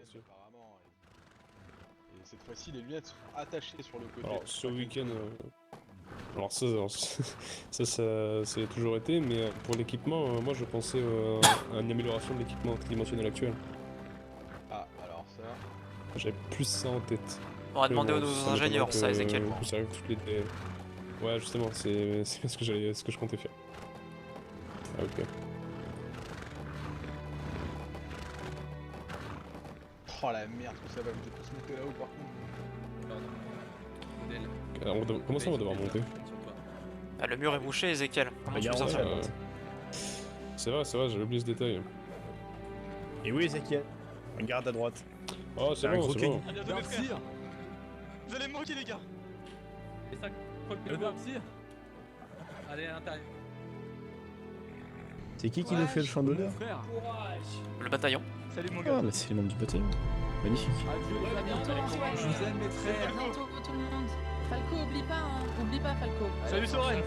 lunettes apparemment. Et cette fois-ci, les lunettes sont attachées sur le côté. Alors, ce week-end... Alors ça, ça a toujours été, mais pour l'équipement, moi je pensais à une amélioration de l'équipement tridimensionnel actuel. Ah, alors ça... J'avais plus ça en tête. On va demander aux ça ingénieurs m'étonnerait ça, que- Ezekiel. que ça arrive toutes les... Ouais, justement, c'est ce que je comptais faire. Ah, ok. Oh la merde, que ça va, vous êtes tous monter là-haut par contre. Alors, comment ça on va devoir monter? Bah, le mur est bouché, Ezekiel. Comment tu veux Regarde, sortir? C'est vrai, j'avais oublié ce détail. Et oui, Ezekiel. Regarde à droite. Oh, c'est un bon, gros c'est bon. Merci. Vous allez me manquer les gars. Et ça, le merci. Allez à l'intérieur. C'est qui nous fait le chant d'honneur? Frère. Le bataillon. Salut mon Ah, gars. bah c'est les membres du bataillon. Magnifique. À bientôt. Je vous aime mes À frères. bientôt tout le monde. Falco, oublie pas, hein. Oublie pas Falco. Salut Soren.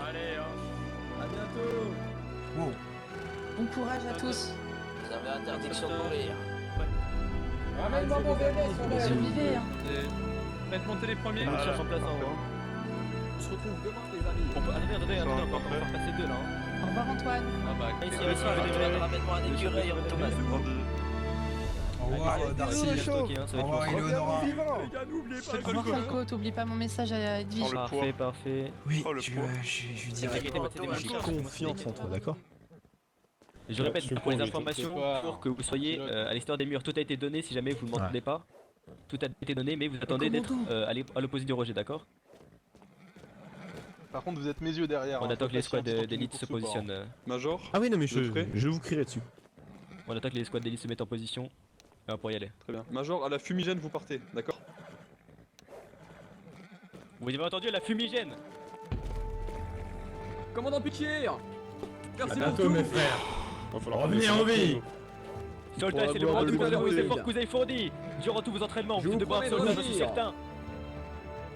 Allez, à bientôt. Bon courage à tous. Vous avez interdiction de mourir. Ramène-moi mon bébé, Survivez, hein. Faites monter les premiers. On cherche en place en haut. On se retrouve demain, les amis. On peut... Attendez, on va faire passer deux là. Au revoir Antoine. Ah bah, Ici, ramène-moi un écureuil, Thomas. Au revoir Darcy. Au revoir Eleonora. Les gars, n'oubliez pas Au revoir Falco, t'oublies pas mon message à Edwige. Parfait, parfait. Oui, Oh, le je poids. lui dirai. J'ai confiance en toi, d'accord? Et je répète, Je suis pour les convaincu. informations, Pas. pour que vous soyez à l'extérieur des murs, tout a été donné si jamais vous ne m'entendez pas. Tout a été donné, mais vous attendez d'être à l'opposé du rejet, d'accord? Par contre, vous êtes mes yeux derrière. On hein, attend que les faut squads patienter d'élite pour se tout support. positionnent. Major. Ah oui, non, mais Vous êtes prêts je vous crierai dessus. On attend que les squads d'élite se mettent en position pour y aller. Très bien. Major, à la fumigène vous partez, d'accord? Vous avez entendu la fumigène? Commandant Piquier. Merci À pour bientôt, tout. mes frères. Va falloir Revenez passer en sur le vie. coup. Soldats, c'est le avoir moment de de bonnes tous les nouvelles. efforts que vous avez fournis durant tous vos entraînements. Je Vous vous devez avoir promets de soldats, j'en suis revenir. certain.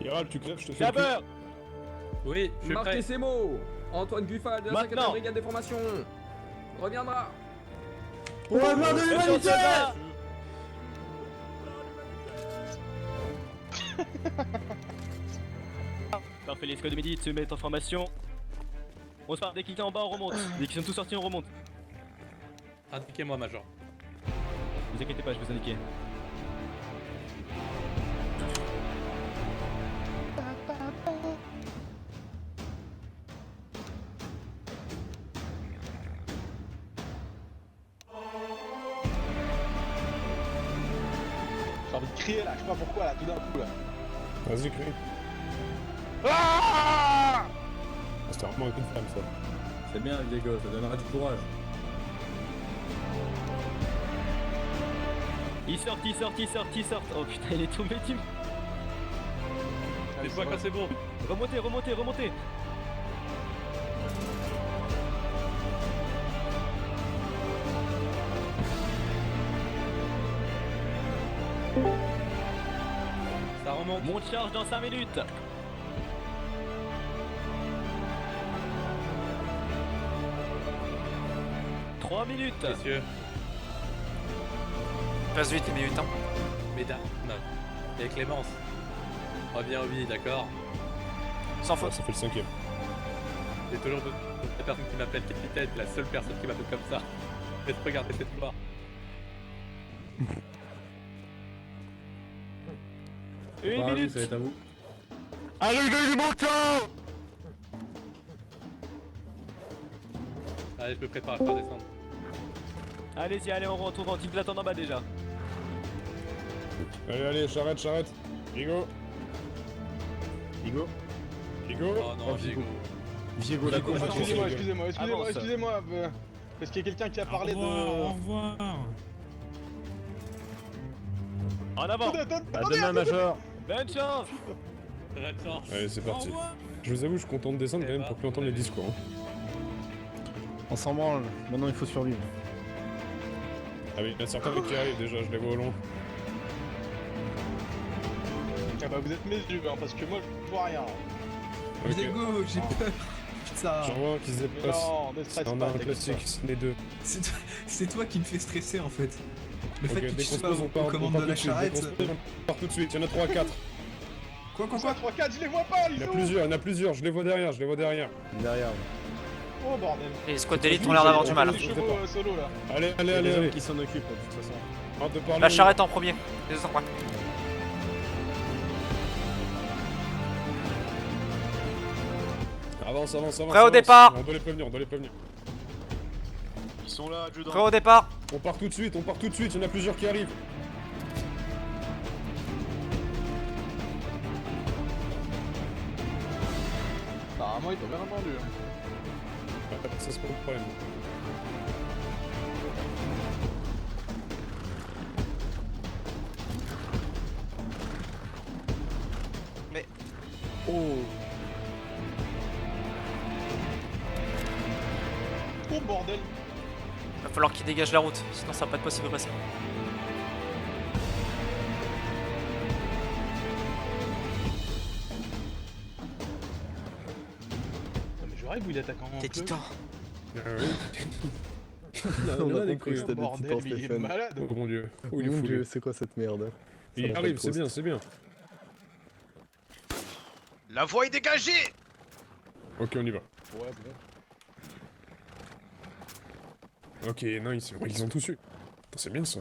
Hiral, tu crèves, je te fais le coup. Saber. Oui, je suis prêt. ces mots. Antoine Guffal de la 5e Maintenant. brigade des formations. Reviendra. Pour la gloire de l'humanité! Parfait, les squads de midi se mettent en formation. On se part, dès qu'ils sont en bas, on remonte. Dès qu'ils sont tous sortis, on remonte. Indiquez-moi, Major. Ne vous inquiétez pas, je vais vous indiquer. J'ai envie de crier là, je sais pas pourquoi là, tout d'un coup là. Vas-y, crie. C'était vraiment avec une femme, ça. C'est bien, Diego, ça donnera du courage. Ils sortent. Oh putain, il est tombé, Tim. Dites-moi quand c'est bon. Remontez. Ça remonte. Monte charge dans 5 minutes. « 3 minutes. Messieurs, Passe vite les minutes, hein. mesdames, et Clémence. Reviens au midi, d'accord? Sans Ouais, faute. ça fait le 5ème. C'est toujours la personne qui m'appelle capitaine, la seule personne qui m'appelle comme ça. Laisse regarder cette gloire. Une minute. à vous. Allez, je me prépare à faire descendre. Allez-y, allez, on rentre. Ils vous attendent en bas déjà. Allez, j'arrête. Diego. Diego? Oh non, Diego. Diego, la cour, Excusez-moi. Parce qu'il y a quelqu'un qui a parlé de. revoir. En avant. À demain, Major. Bonne chance. Attends. Allez, c'est parti. Je vous avoue, je suis content de descendre quand même pour plus entendre les discours. Hein. On s'en branle. Maintenant, il faut survivre. Ah oui, il y en a certains qui arrivent déjà, je les vois au loin. Ah bah vous êtes mes yeux, hein, parce que moi je vois rien. Ok. Diego, j'ai peur. Putain. J'en vois un qui se déplace. Non, ne stresse On pas. a un t'inquiète classique, pas. c'est les deux. C'est toi qui me fais stresser en fait. Le fait Ok, que dès tu qu'on sois se pose, on part aux commandes tout de la de suite. Dès qu'on se charrette. pose, on part tout de suite. Il y en a 3 à 4. Quoi 3, 4, je les vois pas, Il y ils en a sont où? plusieurs, il y en a plusieurs. Je les vois derrière, je les vois derrière. Derrière. Oh bordel. Les squads d'élite ont l'air d'avoir du mal. Les chevaux solo là. Allez, Il y a allez, des allez, hommes allez. qui s'en occupent de toute façon. Hâte de parler. La charrette en premier, les autres après. Avance, avance, avance. Prêt au avance. départ. On doit les prévenir, on doit les prévenir. Ils sont là, adjudant. Prêt au départ. On part tout de suite, on part tout de suite. Il y en a plusieurs qui arrivent. Apparemment, ils t'ont bien entendu. Ça c'est pas le problème. Oh. Oh bordel. Va falloir qu'ils dégagent la route, sinon ça va pas être possible de passer. Non, mais je rêve où il attaque en T'es bleu. titan. On a des compris que c'était des Bordel, titans, mais il est Stéphane. malade. Oh mon dieu. Oh, il est Mon fou. dieu, lui. c'est quoi cette merde? Il Ça arrive, va c'est pas bien, c'est bien. La voie est dégagée. Ok, on y va. Ouais, bon. Ok, nice. Ils ont tous eu. Putain, c'est bien ça.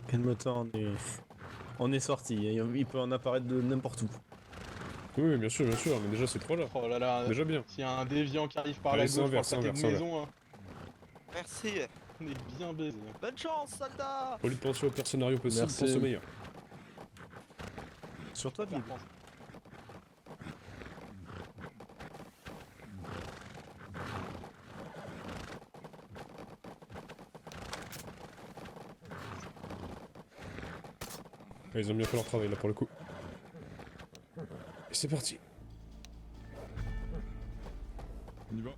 Calme-toi, on est sorti. Il peut en apparaître de n'importe où. Oui, bien sûr, mais déjà c'est 3 là. Oh là là. Déjà bien. S'il y a un déviant qui arrive par Allez, la c'est gauche un verre, pour c'est un attaquer verre, une c'est un maison, hein, Merci. on est bien baisé. Bonne chance, soldat. Au lieu de penser au pire scénario possible, Merci. pense au meilleur. Sur toi, Bill. Ah, ils ont bien fait leur travail là pour le coup. Et c'est parti. On y va.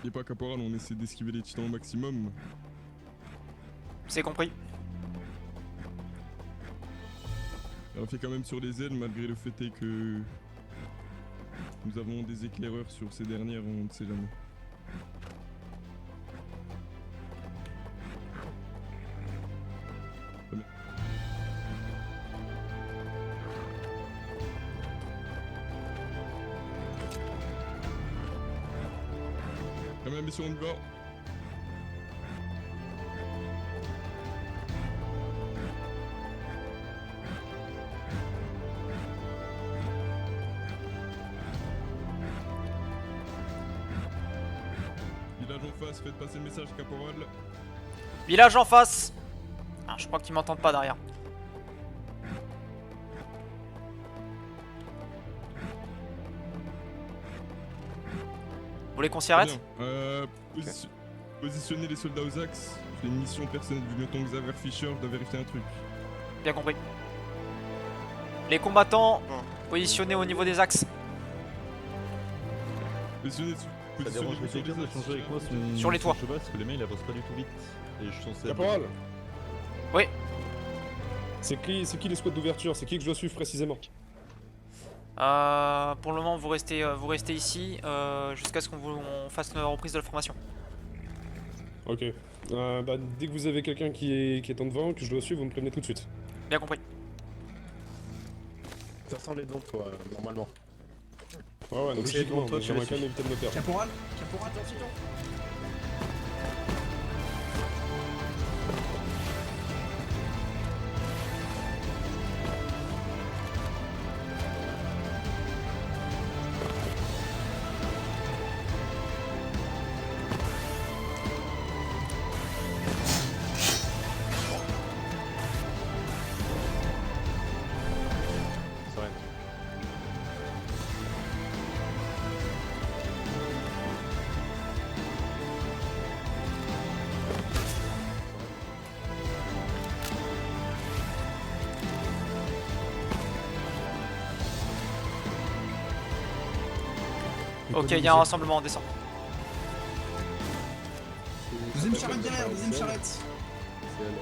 Et pas caporal, on essaie d'esquiver les titans au maximum. C'est compris. On fait quand même sur les ailes, malgré le fait est que nous avons des éclaireurs sur ces dernières, on ne sait jamais. Très bien. Très bien, messieurs, on y va. Village en face, faites passer le message, caporal. Village en face. Ah, je crois qu'ils m'entendent pas derrière. Vous voulez qu'on s'y Très arrête? bien. Positionnez les soldats aux axes. C'est une mission personnelle du lieutenant Xavier Fischer, je dois vérifier un truc. Bien compris. Les combattants positionnés au niveau des axes. Positionnez Ça dérange positionnez-vous sur quelqu'un les de axes. changer avec moi Sur les toits. cheval parce que les mains ils avancent pas du tout vite. Et je suis censé. Caporal. Oui. C'est qui les squads d'ouverture? C'est qui que je dois suivre précisément? Pour le moment, vous restez ici jusqu'à ce qu'on fasse une reprise de la formation. Ok. Bah, dès que vous avez quelqu'un qui est en devant, que je dois suivre, vous me prévenez tout de suite. Bien compris. Ça ressemble les dents, toi, normalement. Ouais, donc Donc, c'est logiquement, bon, toi, tu j'aimerais les quand même éviter de me perdre. Caporal attention. Sereine. Ok, il y a un rassemblement, on descend. Deuxième charrette derrière, deuxième charrette. C'est elle.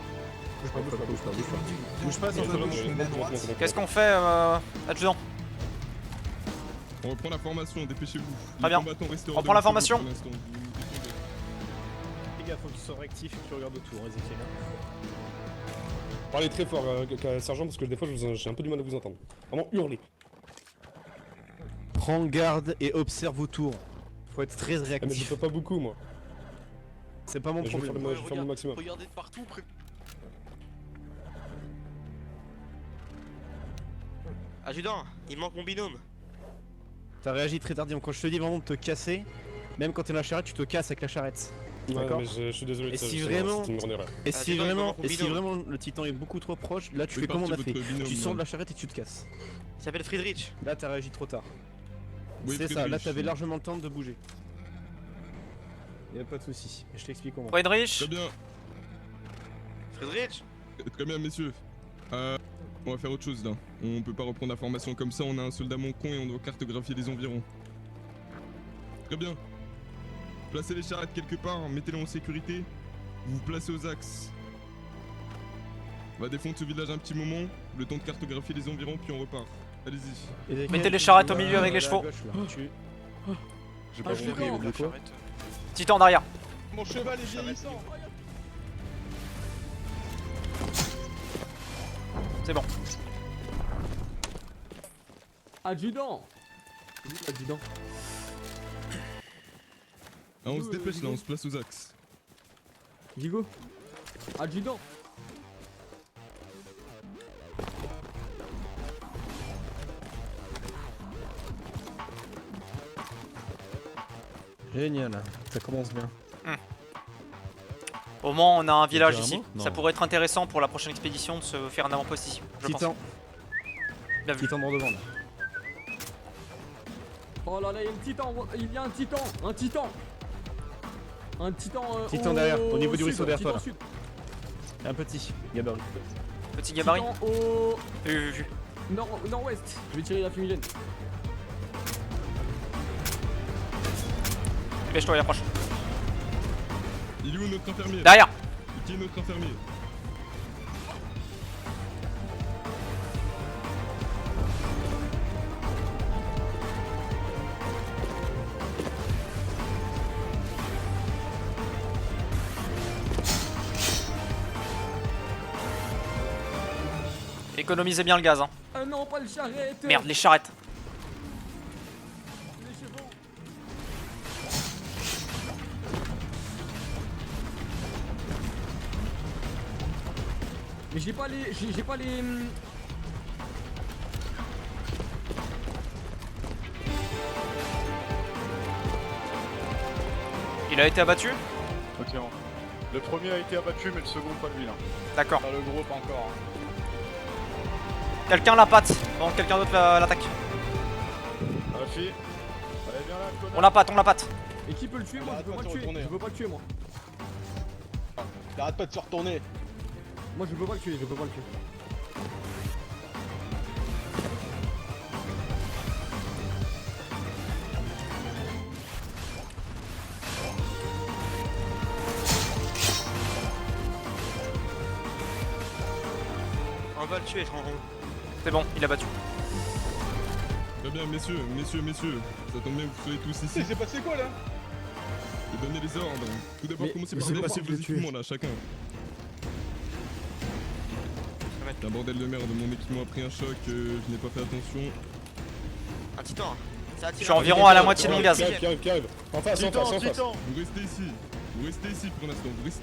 Bouge pas, sans droite. Qu'est-ce qu'on fait, adjudant? On reprend la formation, dépêchez-vous. Très bien. On prend la formation. Les gars, faut que tu sois réactif et que tu regardes autour, Ezekiel. Parlez très fort, sergent, parce que des fois j'ai un peu du mal à vous entendre. Vraiment hurler. Prends garde et observe autour. Faut être très Ah, mais je réactif. peux pas beaucoup, moi. C'est pas mon Mais je vais problème. faire mon maximum. Regardez de partout, Adjudant, il manque mon binôme. T'as réagi très tardivement. Quand je te dis vraiment de te casser, même quand t'es dans la charrette, tu te casses avec la charrette. Ouais, D'accord. mais je suis désolé de Et ça, si je- vraiment- c'est une grande erreur. Et si Adjudant, il vraiment, manque mon et si binôme. vraiment le titan est beaucoup trop proche, là tu Oui, fais comme on a parti, fait. votre binôme, Tu sors de là. la charrette et tu te casses. Il s'appelle Friedrich. Là t'as réagi trop tard. Oui, C'est ça, là Friedrich. t'avais largement le temps de bouger. Y'a pas de soucis, je t'explique comment. Friedrich? Très bien, Friedrich? très bien, messieurs. On va faire autre chose là. On peut pas reprendre la formation comme ça, on a un soldat moncon et on doit cartographier les environs. Très bien. Placez les charrettes quelque part, mettez-les en sécurité. Vous vous placez aux axes. On va défendre ce village un petit moment, le temps de cartographier les environs, puis on repart. Allez-y. Ezekiel, Mettez les charrettes au milieu avec les à chevaux. gauche, là. Tu- J'ai pas je compris. comprends. de quoi. Titan derrière. Mon cheval est vieillissant. C'est bon. Adjudant. Adjudant. Ah, on se dépêche là, on se place aux axes. Gigo. Adjudant. Génial, ça commence bien. Au moins, on a un village ici. Carrément Ça Non. pourrait être intéressant pour la prochaine expédition de se faire un avant-poste ici. Je pense. Titan, Bien vu. titan droit devant là. Oh là là, il y a un titan. Il y a un titan. Un titan. Un titan. Titan derrière, au niveau du sud, ruisseau derrière toi, titan là. sud. Un petit, gabarit. Petit gabarit. Titan au Vu. nord-ouest. Je vais tirer la fumigène. Dépêche-toi, il approche. Il est où notre infirmier? Derrière. Qui est notre infirmier? Économisez bien le gaz, hein. Non, pas le charrette. Merde, les charrettes. Les chevaux. Mais j'ai pas les. J'ai pas les. Il a été abattu? Ok, le premier a été abattu, mais le second pas lui là. D'accord. Pas le gros, pas encore. Quelqu'un la patte. Bon, quelqu'un d'autre l'attaque. Rafi, allez viens là, connard. On la patte. Et qui peut le tuer? Moi, je peux pas le tuer. Retourner, Je hein. peux pas le tuer, moi. Arrête pas de se retourner. Moi, je peux pas le tuer. Je peux pas le tuer. On va le tuer, je rends rond. C'est bon, il a battu. Très bien, messieurs, ça tombe bien que vous soyez tous ici. Il s'est passé quoi là? Et donnez les ordres. Tout d'abord, Mais- commencez mais par c'est pas défendre si je vos l'ai tué. équipements là, chacun. C'est un bordel de merde, mon équipement a pris un choc, je n'ai pas fait attention. Un titan. Ça Je attire suis environ à la moitié de mon gaz. Qui arrive. En face, en face, en face. Vous restez ici pour l'instant, vous restez.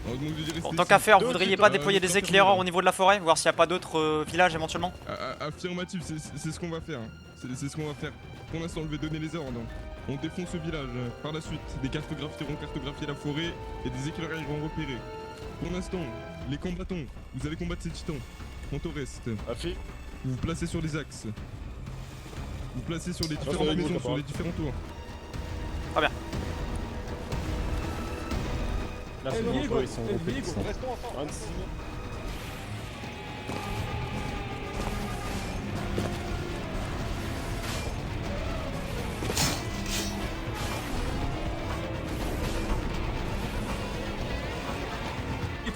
Alors, donc, je dis restez Bon, tant ici. qu'à faire, vous voudriez pas déployer des notre éclaireurs infirmier, au niveau de la forêt, voir s'il n'y a pas d'autres villages éventuellement? Affirmatif, c'est ce qu'on va faire. C'est ce qu'on va faire. Pour l'instant, je vais donner les ordres. On défonce ce village. Par la suite, des cartographes iront cartographier la forêt et des éclaireurs iront repérer. Pour l'instant, les combattants, vous allez combattre ces titans. Quant au reste, Rafi, vous vous placez sur les axes. Vous placez sur les sur différentes les maisons, caporal. sur les différents tours. Là c'est bon, Envié, je vois, ils sont envié, ils sont- Restons ensemble. 26 000.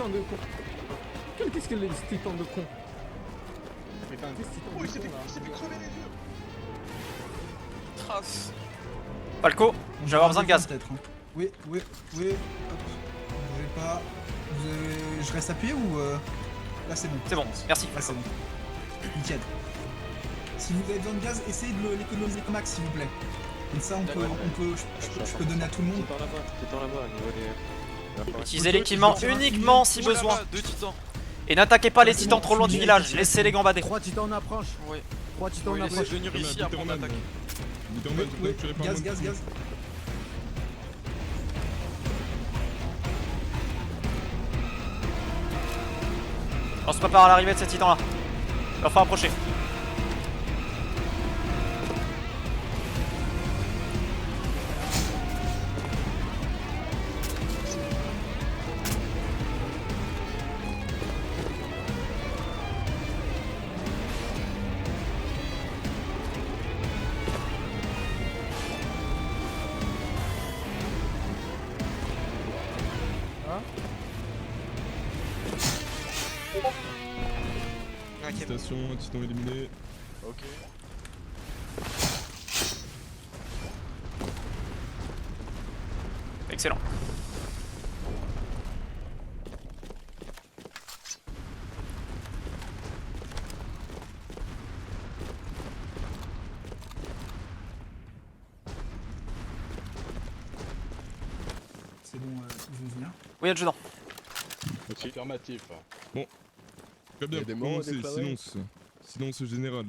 titan de con. Qu'est-ce que les titans de con? Putain. Oh, il s'est fait crever les yeux. Trace. Falco, je vais avoir besoin de gaz. Peut-être, hein. Oui, oui, oui. Hop. Bougez pas. Je reste appuyé ou là c'est bon. C'est bon, merci. Là c'est bon. Nickel. Si vous avez besoin de gaz, essayez de l'économiser au max s'il vous plaît. Comme ça je peux donner à tout le monde. Titan là-bas, au niveau des. Utilisez l'équipement uniquement si besoin. 2 titans. Et n'attaquez pas les titans trop loin du village, laissez-les gambader. 3 titans en approche. Oui. 3 titans en Laissez approche. venir ici, après on attaque. Oui, gaz, gaz, gaz. On se prépare à l'arrivée de ces titans là. Leur faire approcher. Félicitations, un titan éliminé. Ok. Excellent. C'est bon, ils vont venir. Oui, adjudant. Affirmatif. Très bien, Il y a des morts à commencez, déclarer silence général.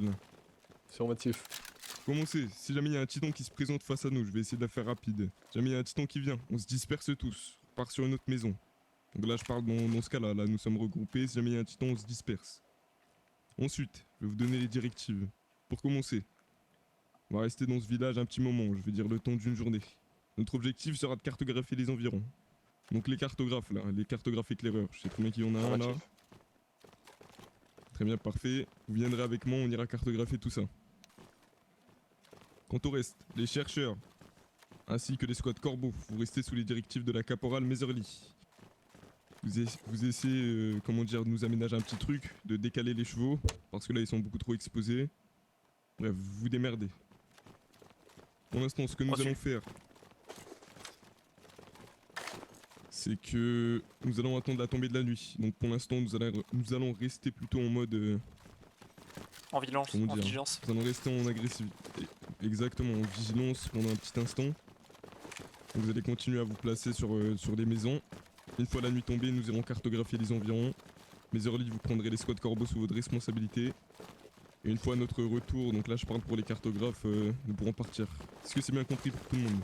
Affirmatif. Commencez, si jamais il y a un titan qui se présente face à nous, je vais essayer de la faire rapide. Si jamais il y a un titan qui vient, on se disperse tous, on part sur une autre maison. Donc là je parle dans ce cas-là, là nous sommes regroupés, si jamais il y a un titan on se disperse. Ensuite, je vais vous donner les directives. Pour commencer, on va rester dans ce village un petit moment, je veux dire le temps d'une journée. Notre objectif sera de cartographier les environs. Donc les cartographes là, les cartographes éclaireurs, je sais très bien qu'il y en a un là. Très bien, parfait. Vous viendrez avec moi, on ira cartographier tout ça. Quant au reste, les chercheurs, ainsi que les squads corbeaux, vous restez sous les directives de la caporale Meserly. Vous essayez, comment dire, de nous aménager un petit truc, de décaler les chevaux, parce que là ils sont beaucoup trop exposés. Bref, vous vous démerdez. Pour l'instant, ce que nous allons faire, c'est que nous allons attendre la tombée de la nuit. Donc pour l'instant, nous allons rester plutôt en mode... En vigilance. comment En dire, vigilance. Nous allons rester en agressivité. Exactement, en vigilance pendant un petit instant. Donc vous allez continuer à vous placer sur des maisons. Une fois la nuit tombée, nous irons cartographier les environs. Meserly, vous prendrez les squads corbeaux sous votre responsabilité. Et une fois notre retour, donc là je parle pour les cartographes, nous pourrons partir. Est-ce que c'est bien compris pour tout le monde?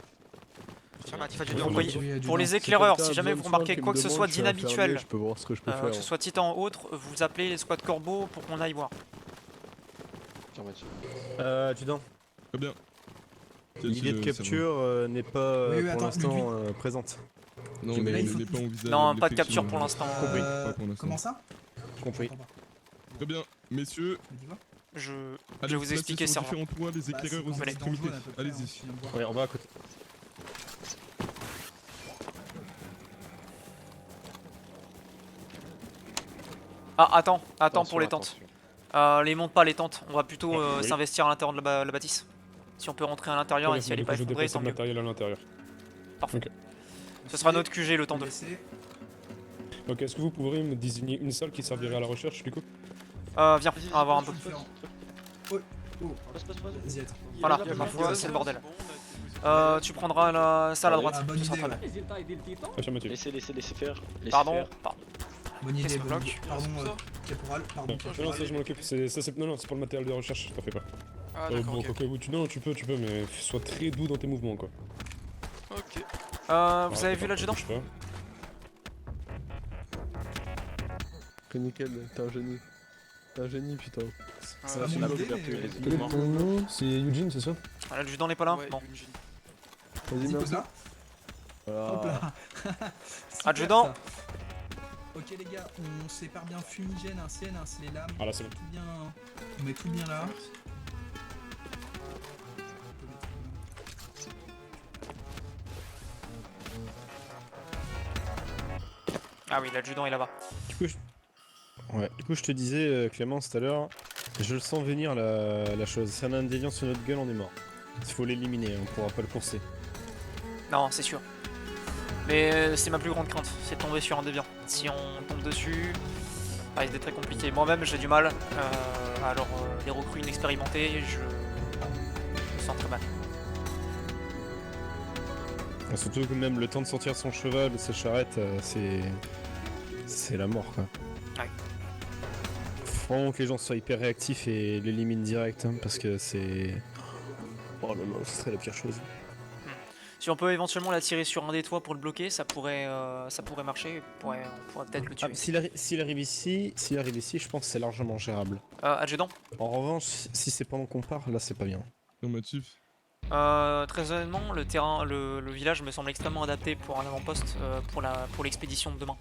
Affirmatif, Donc, adjudant. oui, pour les éclaireurs, si jamais vous remarquez quoi que ce soit d'inhabituel, Je peux voir ce que je peux que faire. ce soit titan ou autre, vous appelez les squads corbeaux pour qu'on aille voir. Adjudant. Très bien. L'idée de capture n'est pas Oui, pour attends, l'instant présente. Non, Mais mais là, il elle faut- n'est pas envisageable. Non, pas de l'effectivement. capture pour l'instant. Pas pour l'instant. Comment ça? Compris. Très bien, messieurs. Mais dis-moi. Je Allez, vais vous expliquer, sur sergent. différents toits, les Bah, éclaireurs c'est aux dans les extrémités. dangereux, à peu près, hein, Allez-y. si on voit. Ouais, on va à côté. Ah, attends pour les tentes. Les monte pas les tentes, on va plutôt Oui. s'investir à l'intérieur de la bâtisse. Si on peut rentrer à l'intérieur et si elle est pas je effondrée, dépose tant le mieux. matériel à l'intérieur. Parfait. Ok. Ce sera notre QG le temps de. Laissez. Ok, est-ce que vous pourriez me désigner une salle qui servirait à la recherche du coup? Viens, on va voir un peu. Différent. Oh, oh. Vas-y, attends. Voilà, Il y a ma pas foi, de c'est le gaz, bordel. c'est bon, Tu prendras la salle à droite, Ah, bonne ce sera idée, très ouais. bien. Affirmatif. Laissez faire. Pardon, Bonne idée, Qu'est-ce que bonne bloque idée. Pardon, caporal. Pardon, Non, ça je caporal. m'en occupe, non, c'est pour le matériel de recherche, t'en fais pas. Ah d'accord, Bon, ok. ok, non, tu peux, mais sois très doux dans tes mouvements quoi. Ok. vous avez vu l'adjudant? Bouge pas. Que nickel, t'es un génie. T'es un génie, putain. C'est pas mon idée, mais... Quel est ton nom? C'est Eugene, c'est ça? L'adjudant n'est pas là? Ouais, Bon. une gêne. Vas-y, Vas-y, merci. pose là. Hop Voilà. là. Super, Adjudant. ça. Ok les gars, on sépare bien fumigène, un CN, un les lames. Ah là c'est bon. Tout bien, on met tout bien là. Ah oui, l'adjudant est là-bas. Du coup, je te disais, Clémence, tout à l'heure, je le sens venir la chose. Si on a un déviant sur notre gueule, on est mort. Il faut l'éliminer, on pourra pas le courser. Non, c'est sûr. Mais c'est ma plus grande crainte, c'est de tomber sur un déviant. Si on tombe dessus, ça risque d'être très compliqué. Moi-même, j'ai du mal. Alors, les recrues inexpérimentées, je me sens très mal. Surtout que même le temps de sortir son cheval de sa charrette, c'est la mort, quoi. Ouais. Faut vraiment que les gens soient hyper réactifs et l'éliminent direct, hein, parce que c'est... Oh là là, ce serait la pire chose. Si on peut éventuellement l'attirer sur un des toits pour le bloquer, ça pourrait marcher. On pourrait peut-être le tuer. S'il arrive ici, je pense que c'est largement gérable. Adjudant. En revanche, si c'est pendant qu'on part, là c'est pas bien. Affirmatif. Très honnêtement, le village me semble extrêmement adapté pour un avant-poste pour l'expédition de demain.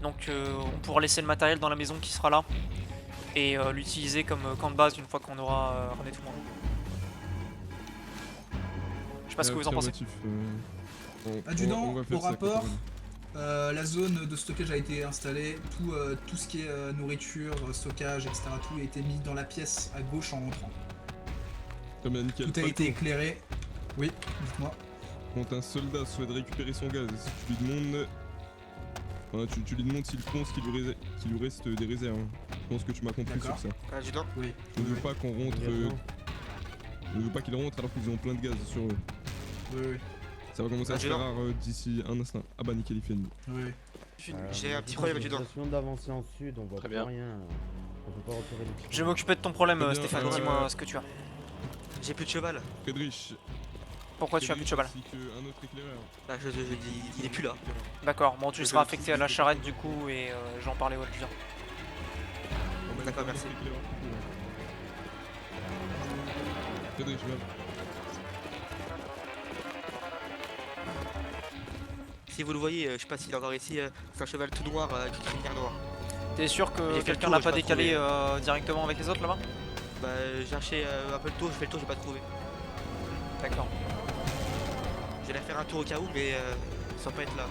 Donc on pourra laisser le matériel dans la maison qui sera là et l'utiliser comme camp de base une fois qu'on aura ramené tout le monde. Je sais pas ce que vous en pensez. Adjudant, au rapport, la zone de stockage a été installée, tout ce qui est nourriture, stockage, etc. Tout a été mis dans la pièce à gauche en rentrant. Tout a été éclairé. Oui, dites-moi. Quand un soldat souhaite récupérer son gaz, si tu lui demandes... Enfin, tu lui demandes s'il pense qu'il lui reste des réserves. Je pense que tu m'as compris sur ça. Adjudant. Oui. Je ne veux pas qu'on rentre... Je ne veux pas qu'ils rentrent alors qu'ils ont plein de gaz sur eux. Oui. Ça va commencer à se faire rare d'ici un instant. Ah bah nickel, il fait une. Oui. J'ai un petit problème, adjudant. D'avancer en sud, on voit très bien. Rien. On peut pas repérer les... Je vais m'occuper de ton problème, Très bien, Stéphane. Dis-moi ce que tu as. J'ai plus de cheval. Friedrich. Pourquoi tu as plus de cheval? Ainsi qu'un autre éclaireur. Bah, il est plus là. D'accord, bon tu seras affecté à la charrette du coup et j'en parlais au adjudant. D'accord, merci. Friedrich, va. Si vous le voyez, je sais pas s'il est encore ici, c'est un cheval tout noir avec une crinière noire. T'es sûr que J'ai fait le quelqu'un tour, l'a j'ai pas pas décalé directement avec les autres là-bas? Bah, j'ai cherché un peu le tour, j'ai fait le tour, j'ai pas trouvé. D'accord. J'allais faire un tour au cas où, mais sans pas être là.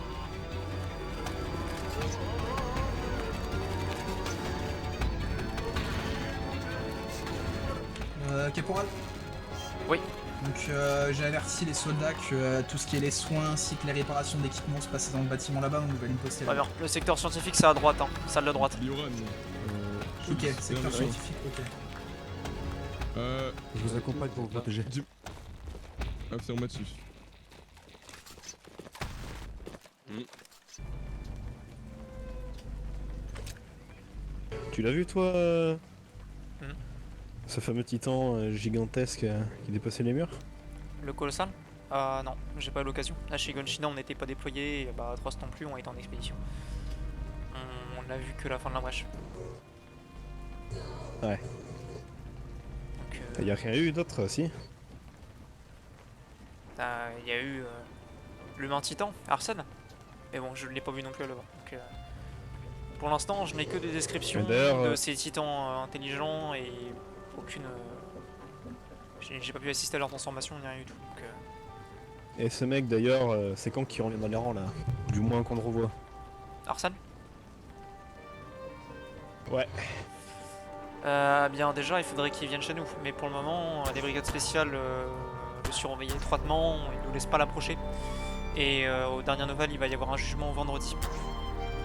Caporal. Oui. Donc j'ai averti les soldats que tout ce qui est les soins ainsi que les réparations d'équipements se passaient dans le bâtiment là-bas, donc on va aller me poster là. Alors, le secteur scientifique c'est à droite, hein. Salle de droite. Lioran. Ok, secteur scientifique, ok. Je vous accompagne pour vous protéger. Affirmatif. Tu l'as vu toi ce fameux titan gigantesque qui dépassait les murs? Le colossal? Non, j'ai pas eu l'occasion. Là chez Gonchina on n'était pas déployé, et bah Trost non plus, on était en expédition. On n'a vu que la fin de la brèche. Ouais. Donc, y a rien eu d'autre, si? il y a eu l'humain titan, Arsène. Mais bon, je ne l'ai pas vu non plus là-bas. Donc, pour l'instant, je n'ai que des descriptions de ces titans intelligents et aucune. J'ai pas pu assister à leur transformation ni rien du tout. Donc, Et ce mec d'ailleurs, c'est quand qu'il revient dans les rangs là? Du moins qu'on le revoit. Arsène? Ouais. Bien déjà, il faudrait qu'il vienne chez nous. Mais pour le moment, les brigades spéciales le surveillent étroitement, ils nous laissent pas l'approcher. Et aux dernières nouvelles, il va y avoir un jugement vendredi.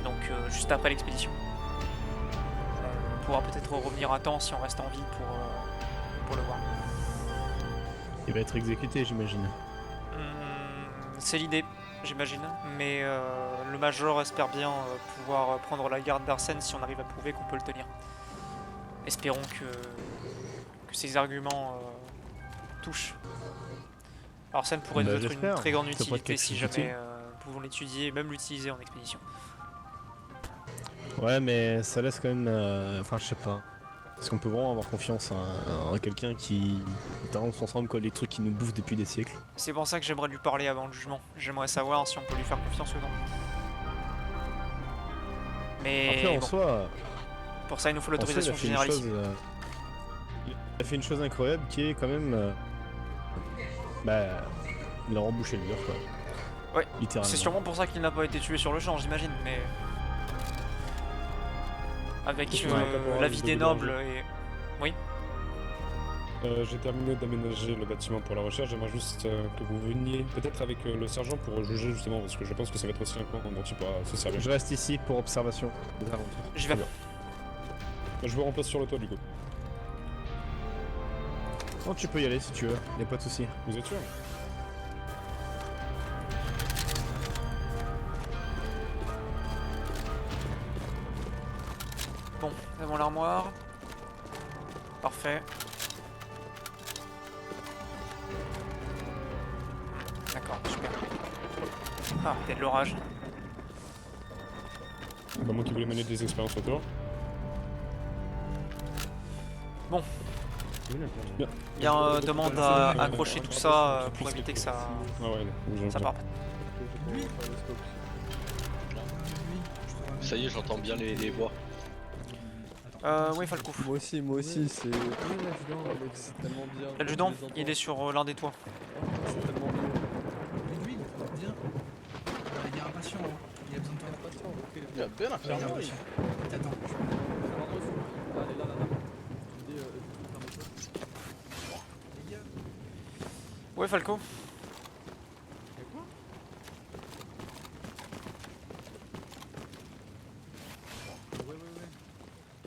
Donc juste après l'expédition. On pourra peut-être revenir à temps si on reste en vie pour le voir. Il va être exécuté, j'imagine. C'est l'idée, j'imagine. Mais le Major espère bien pouvoir prendre la garde d'Arsène si on arrive à prouver qu'on peut le tenir. Espérons que ces arguments touchent. Arsène pourrait nous être une très grande utilité si jamais nous pouvons l'étudier et même l'utiliser en expédition. Ouais, mais ça laisse quand même. Enfin, je sais pas. Est-ce qu'on peut vraiment avoir confiance en quelqu'un qui t'arrange ensemble quoi, les trucs qui nous bouffent depuis des siècles? C'est pour ça que j'aimerais lui parler avant le jugement. J'aimerais savoir si on peut lui faire confiance ou non. Mais après, en bon, soi, pour ça, il nous faut l'autorisation générale ici. Il a fait une chose incroyable qui est quand même. Il a rebouché le mur quoi. Ouais, littéralement. c'est sûrement pour ça qu'il n'a pas été tué sur le champ, j'imagine, mais. avec caporal, la vie des nobles et... Oui. J'ai terminé d'aménager le bâtiment pour la recherche, j'aimerais juste que vous veniez peut-être avec le sergent pour juger justement, parce que je pense que ça va être aussi un coin dont tu pourras se servir. Je reste ici pour observation des aventures. J'y vais. Je vous remplace sur le toit du coup. Oh, tu peux y aller si tu veux, y'a pas de soucis. Vous êtes sûr? Bon, devant l'armoire. Parfait. D'accord, super. Ah, il y a de l'orage. Bah moi qui voulais mener des expériences autour. Bon. Bien. Bien, demande à accrocher tout ça pour éviter que ça... Ah ouais, ça parte. Ça y est, j'entends bien les voix. Oui, Falco. Moi aussi, c'est... c'est tellement bien. L'adjudant, il est sur l'un des toits. C'est tellement bien. Ludwig, viens. Il y a un patient, hein. Il a besoin de toi. Il y a bien un fermier, oui. T'attends. Allez, là. Ouais, Falco.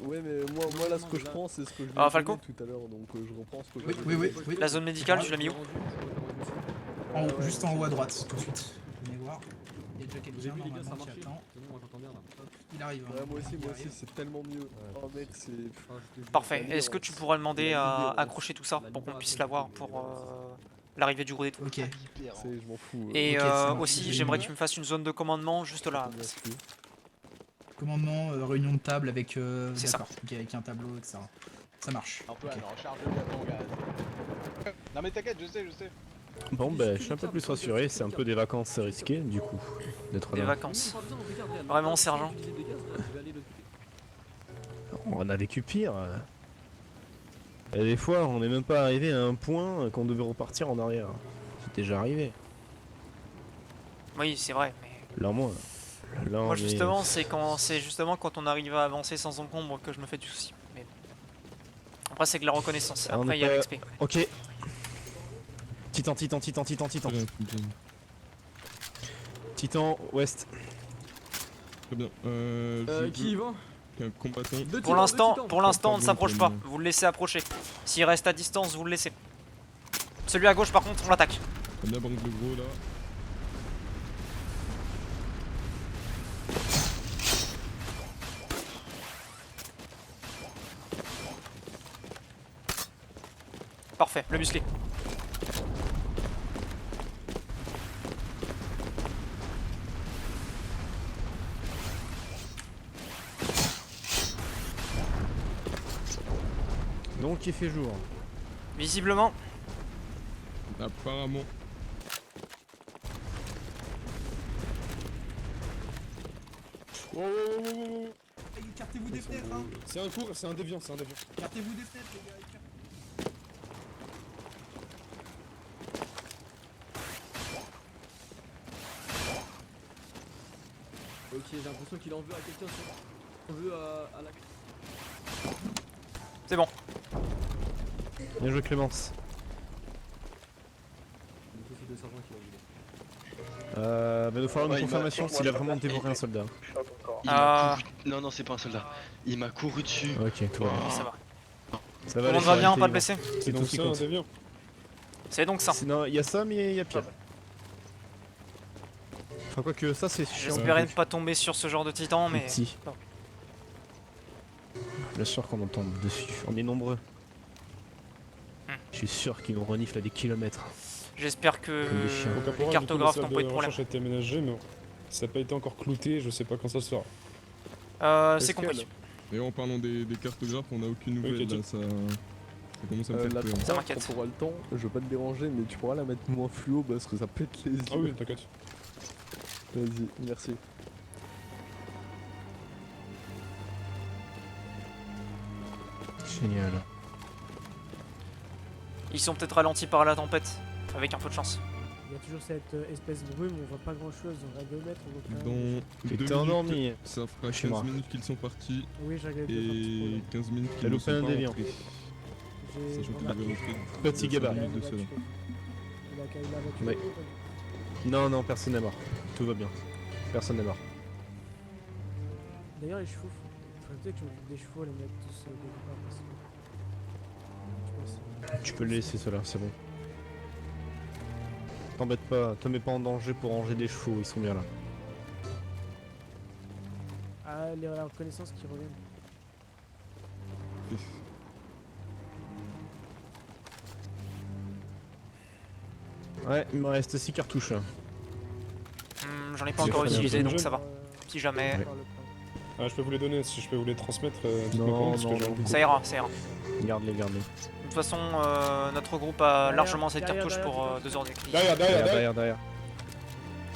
Ouais, mais moi là, ce que je prends, c'est ce que je Ah, lui ai Falco donné tout à l'heure, donc je reprends ce que je Oui. La zone médicale, tu l'as mis où? En haut, juste en haut à droite, tout de suite. Venez voir. Il y a déjà quelqu'un normalement qui attend. Il arrive. Hein. Ouais, moi aussi, c'est tellement mieux. Oh mec, c'est... Parfait. Est-ce que tu pourras demander à accrocher tout ça pour qu'on puisse l'avoir pour l'arrivée du gros des tours? Ok. Je m'en fous. Et Ok, ça marche. aussi, j'aimerais que tu me fasses une zone de commandement juste là. Commandement, réunion de table avec... C'est ça. Ok, avec un tableau, etc. Ça marche. Un peu à la recharge de gaz en gaz. Non mais t'inquiète, je sais. Bon, bah, je suis un peu plus rassuré, c'est un peu des vacances risquées, du coup, d'être Des là. vacances. Vraiment, sergent. On a vécu pire. Et des fois, on n'est même pas arrivé à un point qu'on devait repartir en arrière. C'est déjà arrivé. Oui, c'est vrai, mais... Là, moi, Moi, justement, c'est justement quand on arrive à avancer sans encombre que je me fais du souci. Mais... Après, c'est que la reconnaissance. On Après, est il y a pas- l'XP. Ok. Titan. Titan, ouest. Très bien. Qui y va? Un combattant. Pour l'instant, on ne s'approche pas. Vous le laissez approcher. S'il reste à distance, vous le laissez. Celui à gauche, par contre, on l'attaque. Très bien, banque de gros là. Parfait, le musclé. Donc, il fait jour. Visiblement. Apparemment. Oh. Écartez-vous des fenêtres, hein. C'est un cours, c'est un déviant. Écartez-vous des fenêtres, les gars. Ok, j'ai l'impression qu'il en veut à quelqu'un. Il en veut à la... C'est bon. Bien joué, Clémence. C'est le sergent qui l'a vu. Va nous falloir une confirmation s'il a vraiment dévoré un soldat. Il m'a couru... Non, c'est pas un soldat. Il m'a couru dessus. Ok, tout va bien. Ça va. Ça Tout le monde va bien, pas de blessés. C'est donc ça, un déviant. C'est donc ça. Non, il y a ça, mais il y a pire. Enfin, quoi que ça, c'est chiant. J'espérais ne pas tomber sur ce genre de titan, mais... Si. Bon. Bien sûr qu'on en tombe dessus. On est nombreux. Je suis sûr qu'ils nous reniflent à des kilomètres. J'espère que Comme des chiens. les cartographes n'ont pas eu de problème. La recherche a été aménagée, mais ça n'a pas été encore clouté, je sais pas quand ça se fera. C'est compris. Et en parlant des cartographes, on n'a aucune nouvelle Ok, là, ça commence à me faire La peur. 3, Ça m'inquiète. quand t'auras le temps, je veux pas te déranger, mais tu pourras la mettre moins fluo parce que ça pète les yeux. Ah oui, t'inquiète. Vas-y, merci. Génial. Ils sont peut-être ralentis par la tempête, avec un peu de chance. Il y a toujours cette espèce de brume, on voit pas grand chose, on va 2 mètres, on voit pas. Dans T'es 2 endormi. minutes, ça fera 15 minutes qu'ils sont partis. Oui, j'ai regardé. Et 15 minutes T'as qu'ils ne loupé sont un pas déviant. rentrés. Sachant qu'ils devaient rentrer. Petit gabarit. Il a minutes de cela. Il a battu. Ouais. Non, non, personne n'est mort. Tout va bien. Personne n'est mort. D'ailleurs, les chevaux, faudrait peut-être que je m'occupe des chevaux, les mettre tous quelque part. Parce que... Tu peux le laisser cela, c'est bon. T'embête pas, te mets pas en danger pour ranger des chevaux, ils sont bien là. Ah, la reconnaissance qui revient. Ouais, il me reste 6 cartouches. J'en ai pas encore utilisé donc ça va. Si jamais. Ouais. Ah, je peux vous les donner, si je peux vous les transmettre. Non, parce que j'ai non, envie de- Ça ira, ça ira. Garde-les, garde-les. De toute façon, notre groupe a largement cette derrière, cartouche pour derrière, 2 heures d'écrit. Derrière.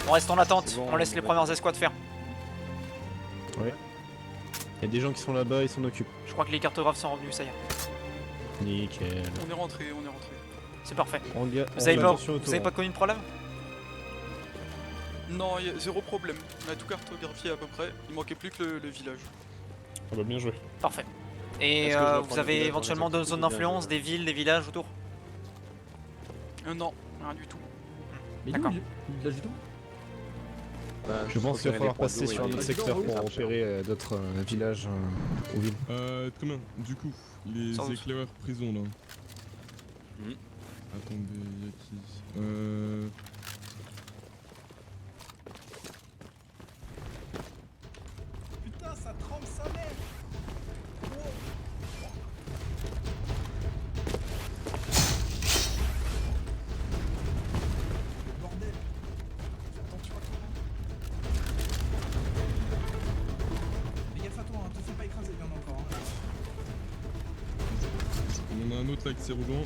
On reste en attente, C'est bon, on laisse les premières escouades faire. Ouais. Il y a des gens qui sont là-bas, ils s'en occupent. Je crois que les cartographes sont revenus, ça y est. Nickel. On est rentré. C'est parfait. On Vous avez pas connu de problème? Non, y a zéro problème. On a tout cartographié à peu près. Il manquait plus que le village. Ah bah bien joué. Parfait. Et Est-ce que je dois vous prendre le avez village éventuellement dans les deux zones activités d'influence, des villes, des villages autour? Non, rien du tout. Mais D'accord. il village du tout. Je pense qu'il va falloir passer sur un autre secteur pour repérer d'autres villages ou villes. Très bien. Du coup, les Sans doute. éclaireurs prison là. Attendez, y'a qui Putain, ça trempe sa mère. Bordel. Attention à toi. Mais gaffe à toi, hein, te fais pas écraser, bien encore. Hein. On en a un autre là qui s'est rejoint.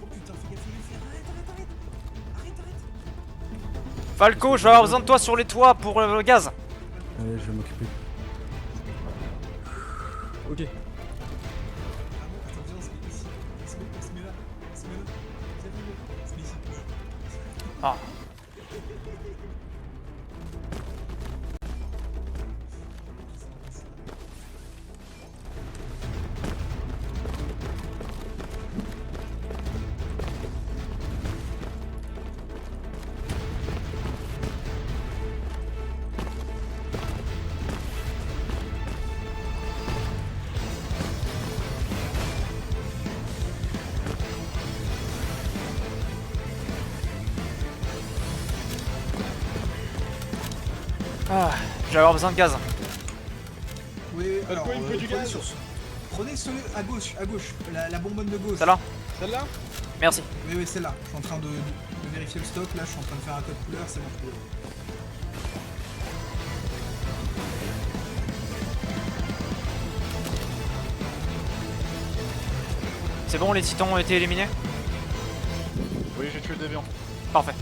Oh putain, fais gaffe, arrête. Falco, je vais avoir besoin de toi sur les toits pour le gaz. Allez, je vais m'occuper. Ok. Attends, viens, on se met ici. On se met là. On se met ici. Ah. Ah, je vais avoir besoin de gaz. Oui, alors, il me faut du prenez gaz. Prenez celui à gauche, la bonbonne de gauche. Celle-là? Celle-là? Merci. Oui, celle-là. Je suis en train de vérifier le stock, là, je suis en train de faire un code couleur, c'est bon. C'est bon, les titans ont été éliminés? Oui, j'ai tué le déviant. Parfait.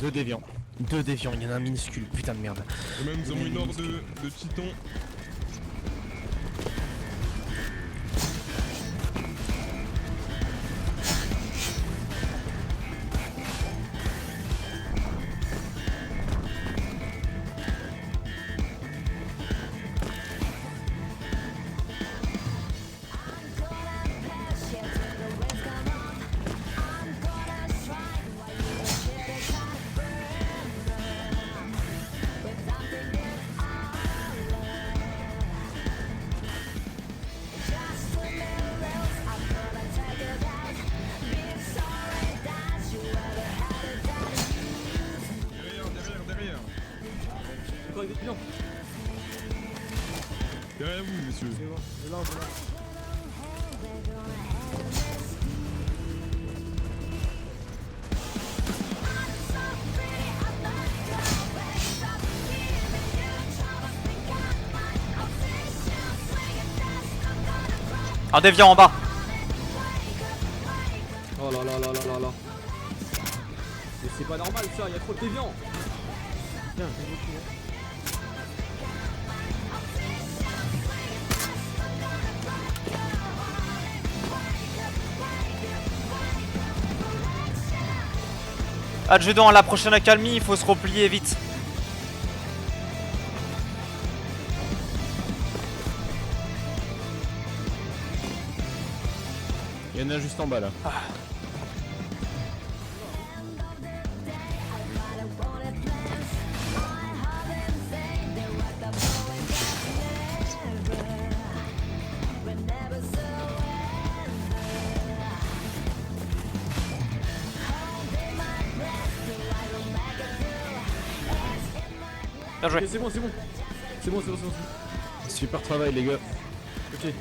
Deux déviants, il y en a un minuscule, putain de merde. Et même, nous avons une horde de titans. Derrière. Encore avec des clients. Derrière vous, messieurs. Je lance. Un déviant en bas. Oh là là là là là là. c'est pas normal ça, il y a trop de déviants. Tiens, c'est beaucoup. Adjudant, à la prochaine accalmie, il faut se replier vite. Il y en a juste en bas là. Bien joué. Ok, c'est bon, c'est bon. C'est bon, c'est bon, c'est bon. Super travail les gars. Ok.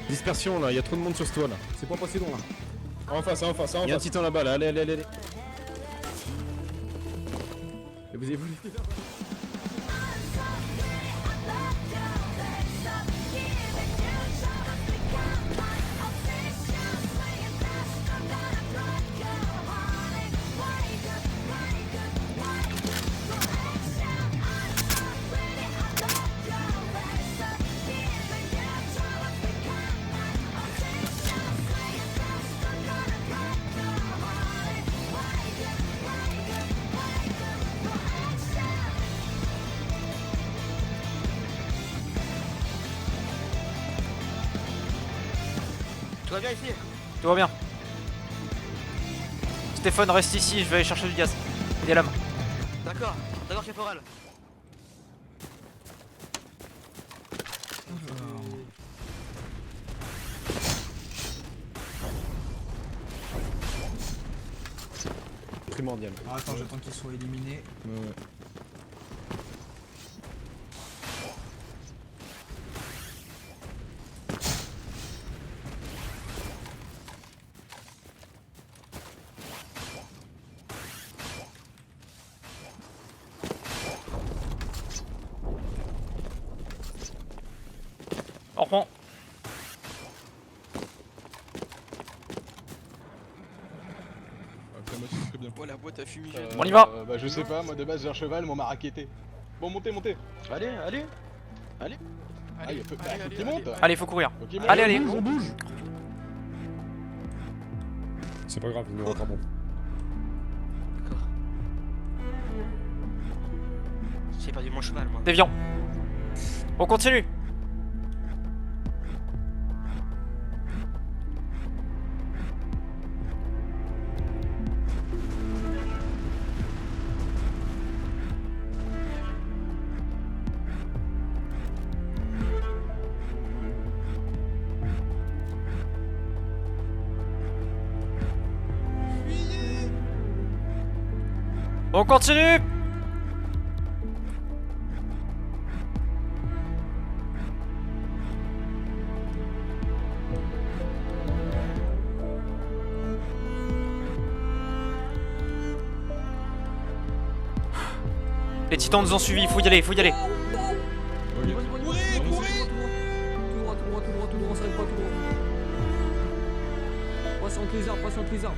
Dispersion là, il y a trop de monde sur ce toit là. C'est pas passé long là. En face, en face, en Il y a un face. titan là-bas là, allez, allez, allez. Et vous avez voulu. Tout va bien ici? Tout va bien. Stéphane, reste ici, je vais aller chercher du gaz. Et des lames. D'accord, d'accord, caporal. Primordial. Alors attends, j'attends qu'ils soient éliminés. Ouais. On reprend. Après, moi, c'est très bien. Oh la boîte à fumigène. On y va. Bah je sais pas, moi de base j'ai un cheval, mais on m'a raquetté. Bon, montez, montez. Allez, allez. Allez. Ah, il faut, allez, faut allez, qu'il monte. Allez, faut courir. Faut qu'il monte. Allez, allez. On bouge. C'est pas grave, il nous rattrapons. J'ai perdu mon cheval moi. Déviant. On continue. On continue. Les titans nous ont suivis, il faut y aller, il faut y aller. Courez, courez. Tout droit, tout droit, tout droit, tout droit, ça va pas tout droit. Passe entre les arbres, passe entre les arbres.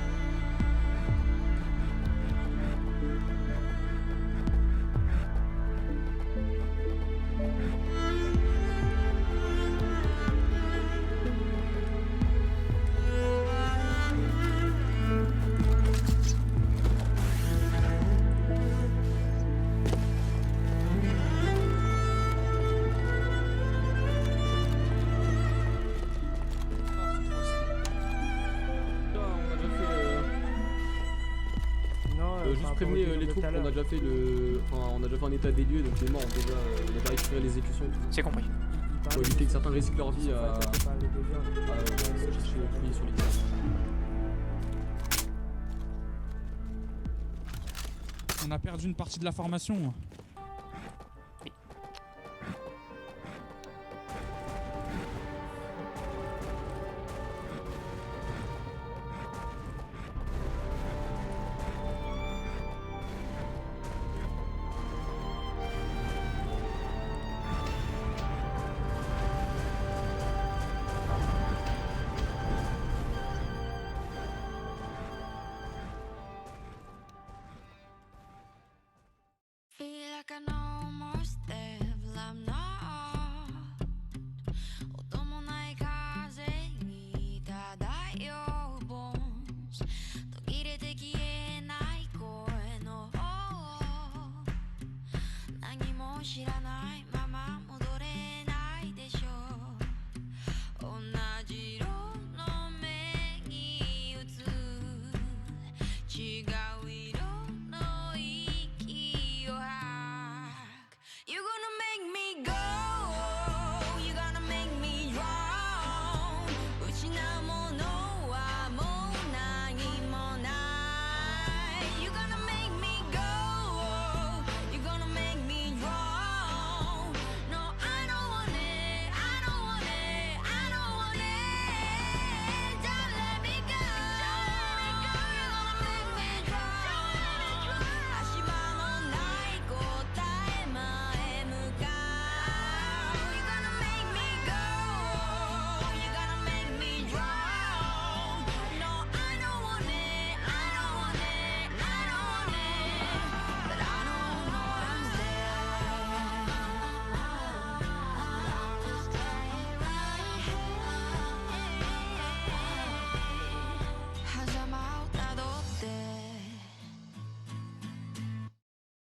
Juste prévenez les troupes qu'on a déjà fait le. Enfin, on a déjà fait un état des lieux, donc les morts ont déjà. On a déjà récupéré les exécutions et tout ça. C'est compris. Pour éviter que certains risquent leur vie à chercher le fruit sur les terres. On a perdu une partie de la formation. も知らないまま